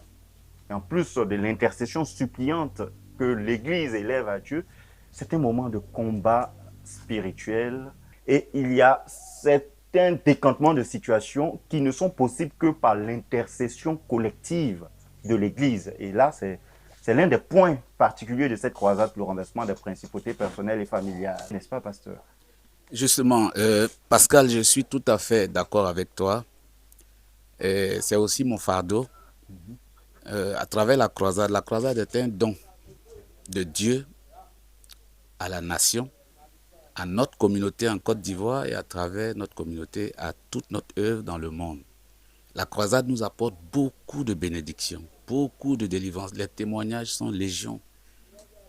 et en plus de l'intercession suppliante que l'Église élève à Dieu, c'est un moment de combat spirituel. Et il y a certains décantements de situations qui ne sont possibles que par l'intercession collective de l'Église. Et là, c'est l'un des points particuliers de cette croisade pour le renversement des principautés personnelles et familiales. N'est-ce pas, pasteur? Justement, Pascal, je suis tout à fait d'accord avec toi. C'est aussi mon fardeau. À travers la croisade est un don de Dieu à la nation, à notre communauté en Côte d'Ivoire et à travers notre communauté à toute notre œuvre dans le monde. La croisade nous apporte beaucoup de bénédictions, beaucoup de délivrance. Les témoignages sont légion.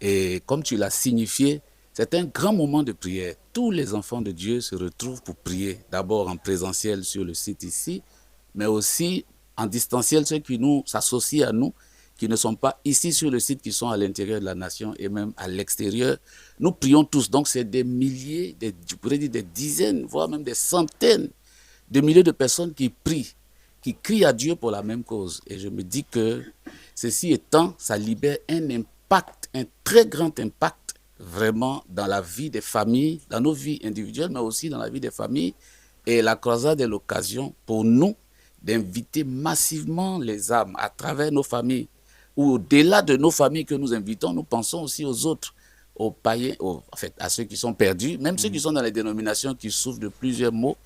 Et comme tu l'as signifié, c'est un grand moment de prière. Tous les enfants de Dieu se retrouvent pour prier, d'abord en présentiel sur le site ici, mais aussi en distanciel, ceux qui s'associent à nous, qui ne sont pas ici sur le site, qui sont à l'intérieur de la nation et même à l'extérieur. Nous prions tous. Donc c'est des milliers, je pourrais dire des dizaines, voire même des centaines de milliers de personnes qui prient, qui crient à Dieu pour la même cause. Et je me dis que ceci étant, ça libère un impact, un très grand impact vraiment dans la vie des familles, dans nos vies individuelles, mais aussi dans la vie des familles. Et la croisade est l'occasion pour nous d'inviter massivement les âmes à travers nos familles, ou au-delà de nos familles que nous invitons, nous pensons aussi aux autres, aux païens, en fait, à ceux qui sont perdus, même ceux qui sont dans les dénominations qui souffrent de plusieurs maux.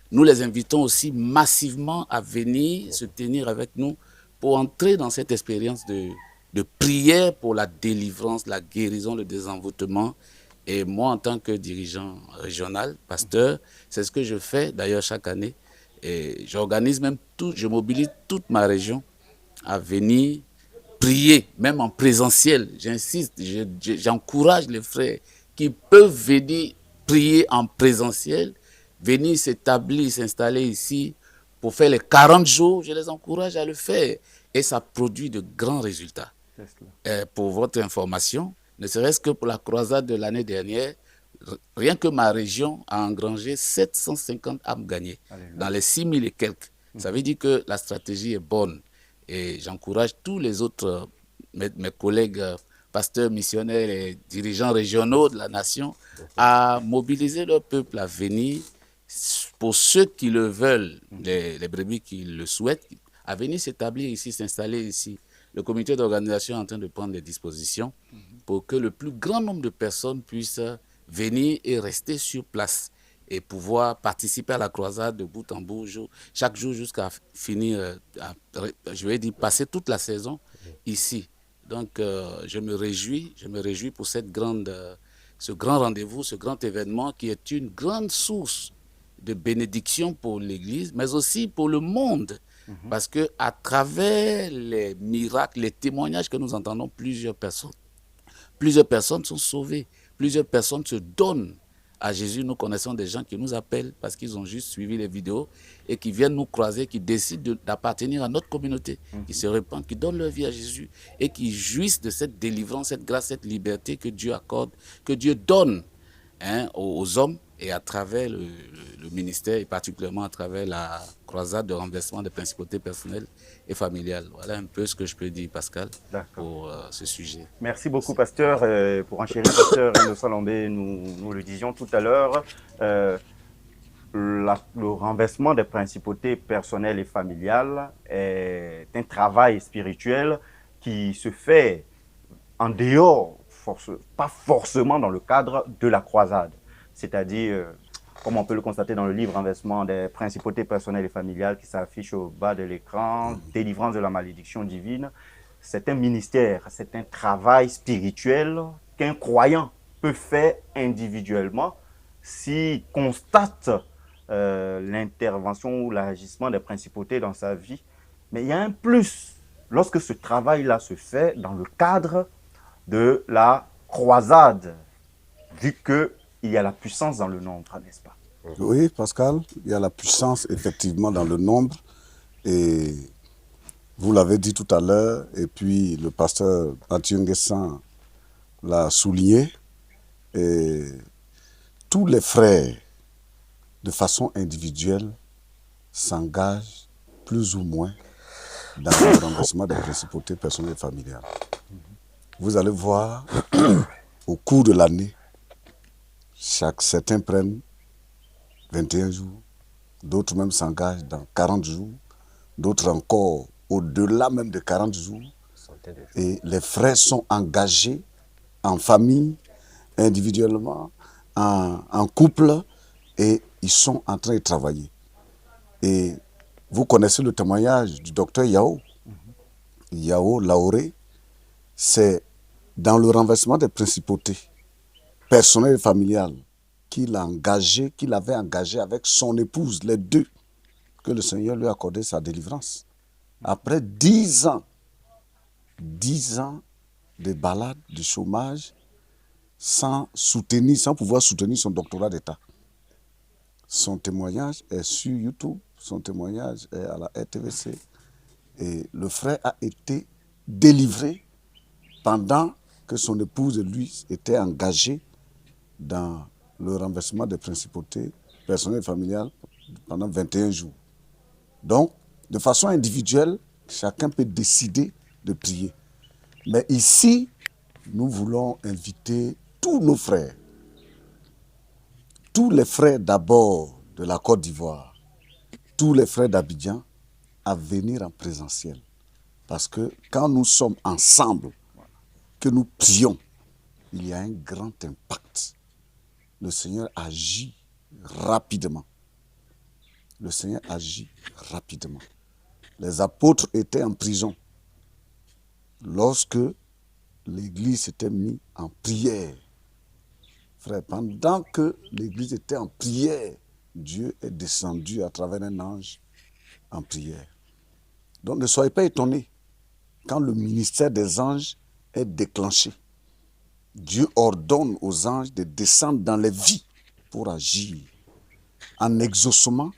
Nous les invitons aussi massivement à venir se tenir avec nous pour entrer dans cette expérience de prière pour la délivrance, la guérison, le désenvoûtement. Et moi, en tant que dirigeant régional, pasteur, c'est ce que je fais d'ailleurs chaque année. Et j'organise même je mobilise toute ma région à venir prier, même en présentiel. J'insiste, j'encourage les frères qui peuvent venir prier en présentiel, venir s'établir, s'installer ici pour faire les 40 jours. Je les encourage à le faire et ça produit de grands résultats. Pour votre information, ne serait-ce que pour la croisade de l'année dernière, rien que ma région a engrangé 750 âmes gagnées dans les 6000 et quelques. Ça veut dire que la stratégie est bonne. Et j'encourage tous les autres, mes collègues pasteurs, missionnaires et dirigeants régionaux de la nation à mobiliser leur peuple à venir, pour ceux qui le veulent, les brebis qui le souhaitent, à venir s'établir ici, s'installer ici. Le comité d'organisation est en train de prendre des dispositions pour que le plus grand nombre de personnes puissent venir et rester sur place et pouvoir participer à la croisade de bout en bout, chaque jour jusqu'à finir, je vais dire, passer toute la saison ici. Donc, je me réjouis pour ce grand rendez-vous, ce grand événement qui est une grande source de bénédiction pour l'Église, mais aussi pour le monde. Parce qu'à travers les miracles, les témoignages que nous entendons, plusieurs personnes sont sauvées, plusieurs personnes se donnent à Jésus. Nous connaissons des gens qui nous appellent parce qu'ils ont juste suivi les vidéos et qui viennent nous croiser, qui décident d'appartenir à notre communauté, qui se répandent, qui donnent leur vie à Jésus et qui jouissent de cette délivrance, cette grâce, cette liberté que Dieu accorde, que Dieu donne aux hommes et à travers le ministère et particulièrement à travers la croisade de renversement des principautés personnelles et familiales. Voilà un peu ce que je peux dire, Pascal, pour ce sujet. Merci beaucoup, pasteur. Pour enchérir, pasteur Innocent Lambé, nous le disions tout à l'heure, le renversement des principautés personnelles et familiales est un travail spirituel qui se fait en dehors, pas forcément dans le cadre de la croisade. C'est-à-dire, comme on peut le constater dans le livre Renversement des principautés personnelles et familiales qui s'affiche au bas de l'écran, Délivrance de la malédiction divine, c'est un ministère, c'est un travail spirituel qu'un croyant peut faire individuellement s'il constate l'intervention ou l'agissement des principautés dans sa vie. Mais il y a un plus lorsque ce travail-là se fait dans le cadre de la croisade, vu qu'il y a la puissance dans le nombre, n'est-ce pas? Oui, Pascal, il y a la puissance effectivement dans le nombre. Et vous l'avez dit tout à l'heure, et puis le pasteur Mathieu Nguessan l'a souligné. Et tous les frères, de façon individuelle, s'engagent plus ou moins dans le renversement des principautés personnelles et familiales. Vous allez voir, au cours de l'année, certains prennent 21 jours, d'autres même s'engagent dans 40 jours, d'autres encore au-delà même de 40 jours. Et les frères sont engagés en famille, individuellement, en couple, et ils sont en train de travailler. Et vous connaissez le témoignage du docteur Yao, Yao Laoré, c'est dans le renversement des principautés personnelles et familiales qu'il avait engagé avec son épouse, les deux, que le Seigneur lui a accordé sa délivrance. Après 10 ans de balade, de chômage, sans pouvoir soutenir son doctorat d'État. Son témoignage est sur YouTube, son témoignage est à la RTVC. Et le frère a été délivré pendant que son épouse et lui étaient engagés dans le renversement des principautés personnelles et familiales pendant 21 jours. Donc, de façon individuelle, chacun peut décider de prier. Mais ici, nous voulons inviter tous nos frères, tous les frères d'abord de la Côte d'Ivoire, tous les frères d'Abidjan, à venir en présentiel. Parce que quand nous sommes ensemble, que nous prions, il y a un grand impact. Le Seigneur agit rapidement. Le Seigneur agit rapidement. Les apôtres étaient en prison lorsque l'Église s'était mise en prière. Frère, pendant que l'Église était en prière, Dieu est descendu à travers un ange en prière. Donc ne soyez pas étonnés quand le ministère des anges est déclenché. Dieu ordonne aux anges de descendre dans les vies pour agir en exaucement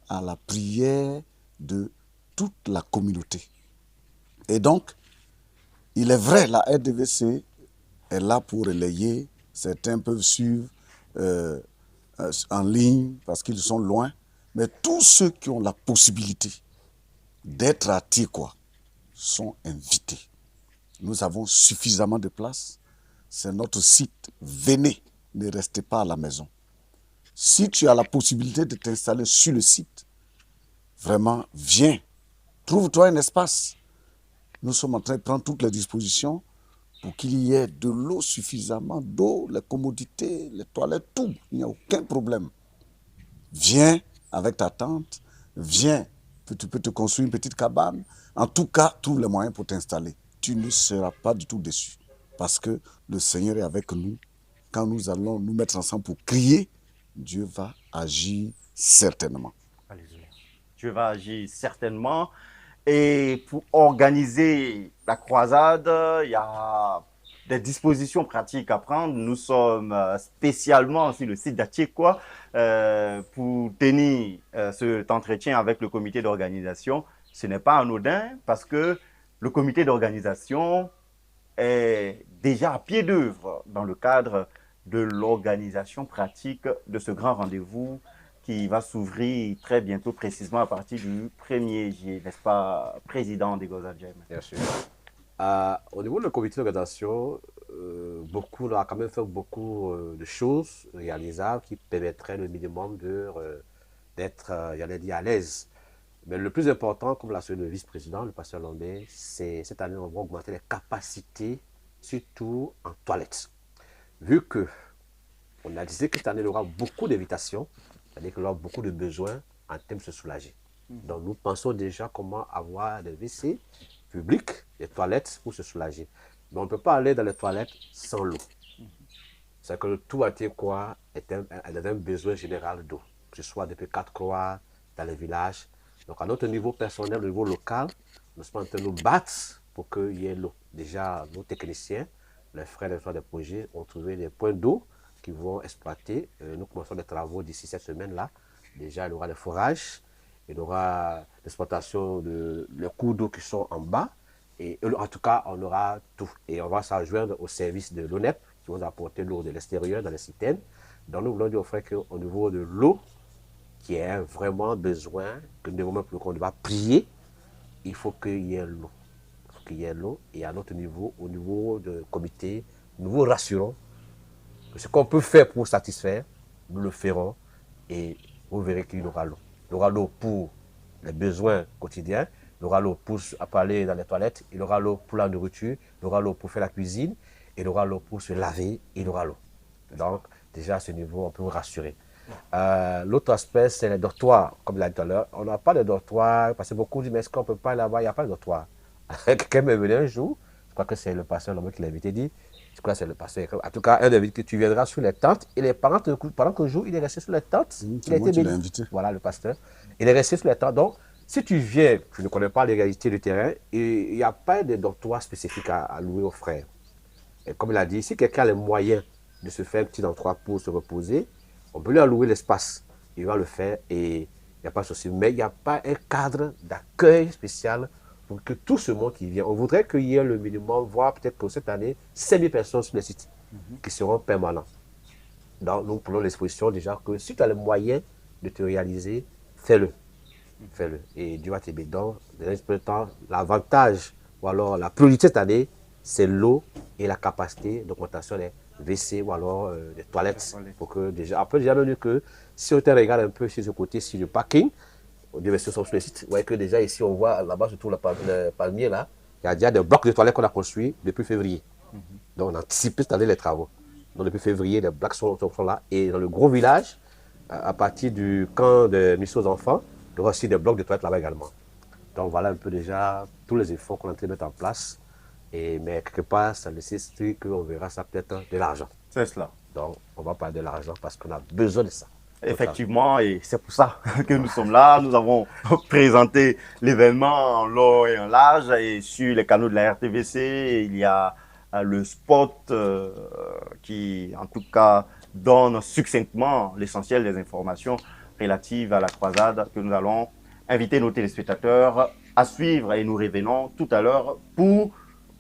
à la prière de toute la communauté. Et donc, il est vrai, la RDVC est là pour relayer. Certains peuvent suivre en ligne parce qu'ils sont loin. Mais tous ceux qui ont la possibilité d'être à Tikwa sont invités. Nous avons suffisamment de place. C'est notre site. Venez, ne restez pas à la maison. Si tu as la possibilité de t'installer sur le site, vraiment, viens. Trouve-toi un espace. Nous sommes en train de prendre toutes les dispositions pour qu'il y ait de l'eau suffisamment, d'eau, les commodités, les toilettes, tout. Il n'y a aucun problème. Viens avec ta tente, viens, tu peux te construire une petite cabane. En tout cas, trouve les moyens pour t'installer. Tu ne seras pas du tout déçu. Parce que le Seigneur est avec nous. Quand nous allons nous mettre ensemble pour crier, Dieu va agir certainement. Alléluia. Dieu va agir certainement. Et pour organiser la croisade, il y a des dispositions pratiques à prendre. Nous sommes spécialement sur le site d'Atiekwa pour tenir cet entretien avec le comité d'organisation. Ce n'est pas anodin parce que le comité d'organisation est déjà à pied d'œuvre dans le cadre de l'organisation pratique de ce grand rendez-vous qui va s'ouvrir très bientôt, précisément à partir du 1er juillet, n'est-ce pas, président des Gozadjem? Bien sûr. Au niveau du comité d'organisation, on a quand même fait beaucoup de choses réalisables qui permettraient le minimum d'être, j'allais dire, à l'aise. Mais le plus important, comme l'a souligné le vice-président, le pasteur Lombé, c'est cette année, on va augmenter les capacités, surtout en toilettes. Vu que on a dit que cette année, il y aura beaucoup d'invitations, c'est-à-dire qu'il y aura beaucoup de besoins en termes de se soulager. Donc, nous pensons déjà comment avoir des WC publics, des toilettes pour se soulager. Mais on ne peut pas aller dans les toilettes sans l'eau. C'est que tout quoi est un besoin général d'eau, que ce soit depuis 4 croix, dans les villages. Donc, à notre niveau personnel, au niveau local, nous sommes en train de nous battre pour qu'il y ait l'eau. Déjà, nos techniciens, les frères des projets ont trouvé des points d'eau qui vont exploiter. Nous commençons les travaux d'ici cette semaine-là. Déjà, il y aura des forages, il y aura l'exploitation de les cours d'eau qui sont en bas. Et en tout cas, on aura tout. Et on va s'en joindre au service de l'ONEP qui vont apporter l'eau de l'extérieur dans les citernes. Donc, nous voulons dire aux frères qu'au niveau de l'eau, qui est vraiment besoin, que nous devons même qu'on doit prier, il faut qu'il y ait l'eau. Il faut qu'il y ait l'eau. Et à notre niveau, au niveau du comité, nous vous rassurons que ce qu'on peut faire pour satisfaire, nous le ferons et vous verrez qu'il y aura l'eau. Il y aura l'eau pour les besoins quotidiens, il y aura l'eau pour aller dans les toilettes, il y aura l'eau pour la nourriture, il y aura l'eau pour faire la cuisine, il y aura l'eau pour se laver, il y aura l'eau. Donc, déjà à ce niveau, on peut vous rassurer. L'autre aspect, c'est les dortoirs. Comme il a dit tout à l'heure, on n'a pas de dortoir, parce que beaucoup disent, mais est-ce qu'on ne peut pas aller là-bas? Il n'y a pas de dortoir. Quelqu'un m'est venu un jour, je crois que c'est le pasteur qui l'a invité, dit, je crois que c'est le pasteur. En tout cas, un invité que tu viendras sur les tentes, et les parents, pendant que jour, il est resté sur les tentes. Il a été béni. Voilà, le pasteur. Il est resté sur les tentes. Donc, si tu viens, je ne connais pas les réalités du terrain, il n'y a pas de dortoir spécifique à louer aux frères. Et comme il a dit, si quelqu'un a les moyens de se faire un petit endroit pour se reposer, on peut lui allouer l'espace. Il va le faire et il n'y a pas de souci. Mais il n'y a pas un cadre d'accueil spécial pour que tout ce monde qui vient. On voudrait qu'il y ait le minimum, voire peut-être que cette année, 5000 personnes sur le site qui seront permanents. Donc, nous prenons l'exposition déjà que si tu as les moyens de te réaliser, fais-le. Fais-le. Et Dieu va t'aider. Donc, dans l'avantage ou alors la priorité cette année, c'est l'eau et la capacité d'augmentation des WC ou alors des toilettes. Pour que déjà, après, déjà venu que si on te regarde un peu sur ce côté, sur le parking, on dit, sur le site, vous voyez que déjà ici, on voit là-bas, surtout le palmier là, il y a déjà des blocs de toilettes qu'on a construits depuis février. Donc, on a anticipé cette année les travaux. Donc, depuis février, les blocs sont là. Et dans le gros village, à partir du camp de mission aux enfants, il y aura aussi des blocs de toilettes là-bas également. Donc, voilà un peu déjà tous les efforts qu'on est en train de mettre en place. Mais quelque part, ça nécessite qu'on verra ça peut-être de l'argent. C'est cela. Donc, on va parler de l'argent parce qu'on a besoin de ça. Effectivement, et c'est pour ça que nous sommes là. Nous avons présenté l'événement en long et en large. Et sur les canaux de la RTVC, il y a le spot qui, en tout cas, donne succinctement l'essentiel des informations relatives à la croisade que nous allons inviter nos téléspectateurs à suivre. Et nous revenons tout à l'heure pour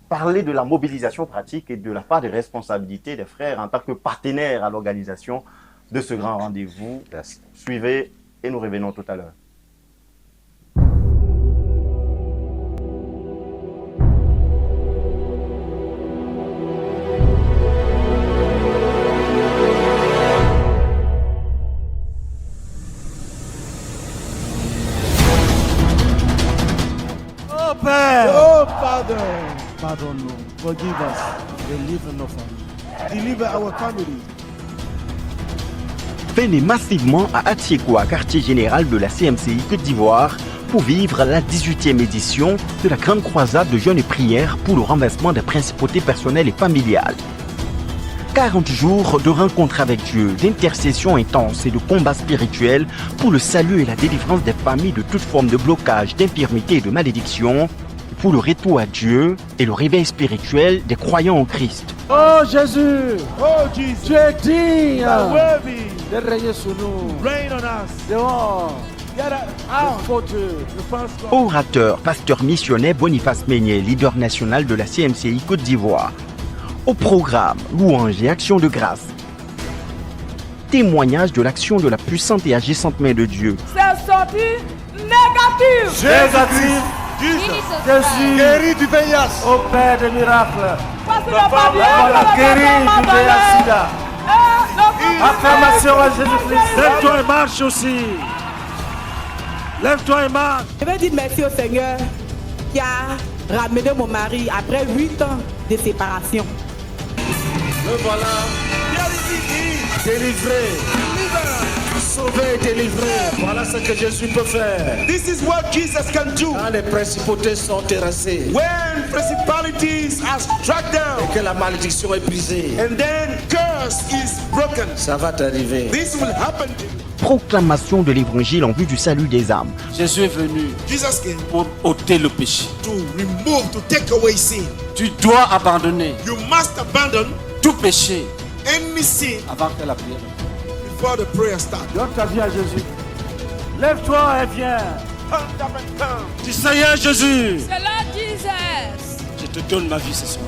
parler de la mobilisation pratique et de la part des responsabilités des frères en tant que partenaires à l'organisation de ce grand rendez-vous. Merci. Suivez et nous revenons tout à l'heure. Oh Père! Oh Father! Pardon-nous. Forgive us. Deliver nos familles. Deliver our families. Venez massivement à Atiekwa, quartier général de la CMCI Côte d'Ivoire, pour vivre la 18e édition de la Grande Croisade de jeûne et prière pour le renversement des principautés personnelles et familiales. 40 jours de rencontres avec Dieu, d'intercession intense et de combats spirituels pour le salut et la délivrance des familles de toute forme de blocage, d'infirmité et de malédiction, pour le retour à Dieu et le réveil spirituel des croyants en Christ. Oh Jésus! Oh Jesus! Tu es digne de régner sur nous. Reign on us. Dehors. Get out. Orateur, pasteur missionnaire Boniface Meignet, leader national de la CMCI Côte d'Ivoire. Au programme, louanges et actions de grâce. Témoignage de l'action de la puissante et agissante main de Dieu. C'est sorti négatif. Négatif. Jésus, guéri du VIH. Au Père des miracles. Voilà, guéri du VIH sida. Acclamation à Jésus-Christ. Lève-toi et marche aussi. Lève-toi et marche. Je veux dire merci au Seigneur qui a ramené mon mari après 8 ans de séparation. Le voilà. Délivré. Sauvé, délivré. Voilà ce que Jésus peut faire. This is what Jesus can do. Quand les principautés sont terrassées. When principalities are struck down. Et que la malédiction est brisée. And then curse is broken. Ça va t'arriver. This will happen. Proclamation de l'évangile en vue du salut des âmes. Jésus est venu Jesus came pour ôter le péché. to remove, to take away sin. Tu dois abandonner You must abandon tout péché any sin avant que la prière. before the prayer starts. Donne ta vie à Jésus. Lève-toi et viens. Stand up and come. Dis Seigneur Jésus. C'est là, Jesus. Je te donne ma vie ce soir.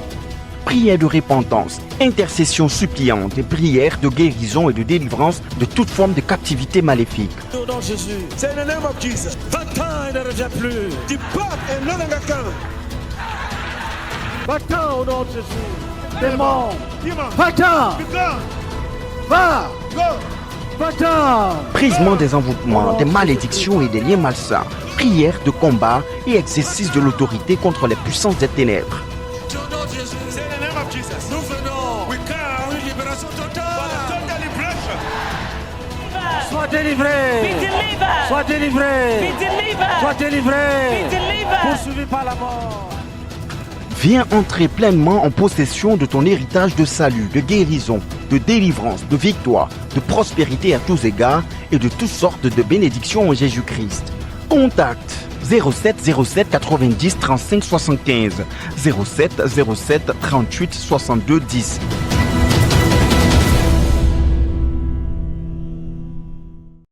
Prière de repentance, intercession suppliante et prière de guérison et de délivrance de toute forme de captivité maléfique. Au nom de Jésus. Say in the name of Jesus. Va-t'en et ne reviens plus. Depart and no longer come. Va-t'en au nom de Jésus. Démon. Demon, Va-t'en. be gone. Va. Go. Va-t'en. Brisement des envoûtements, des malédictions et des liens malsains. Prière de combat et exercice de l'autorité contre les puissances des ténèbres. Au nom de Jésus. Say in the name of Jesus. Nous venons. We come Une libération for totale. the total liberation. Sois délivré. Sois délivré. Sois délivré. Poursuivi par la mort. Viens entrer pleinement en possession de ton héritage de salut, de guérison, de délivrance, de victoire, de prospérité à tous égards et de toutes sortes de bénédictions en Jésus-Christ. Contact 07 07 90 35 75 07 07 38 62 10.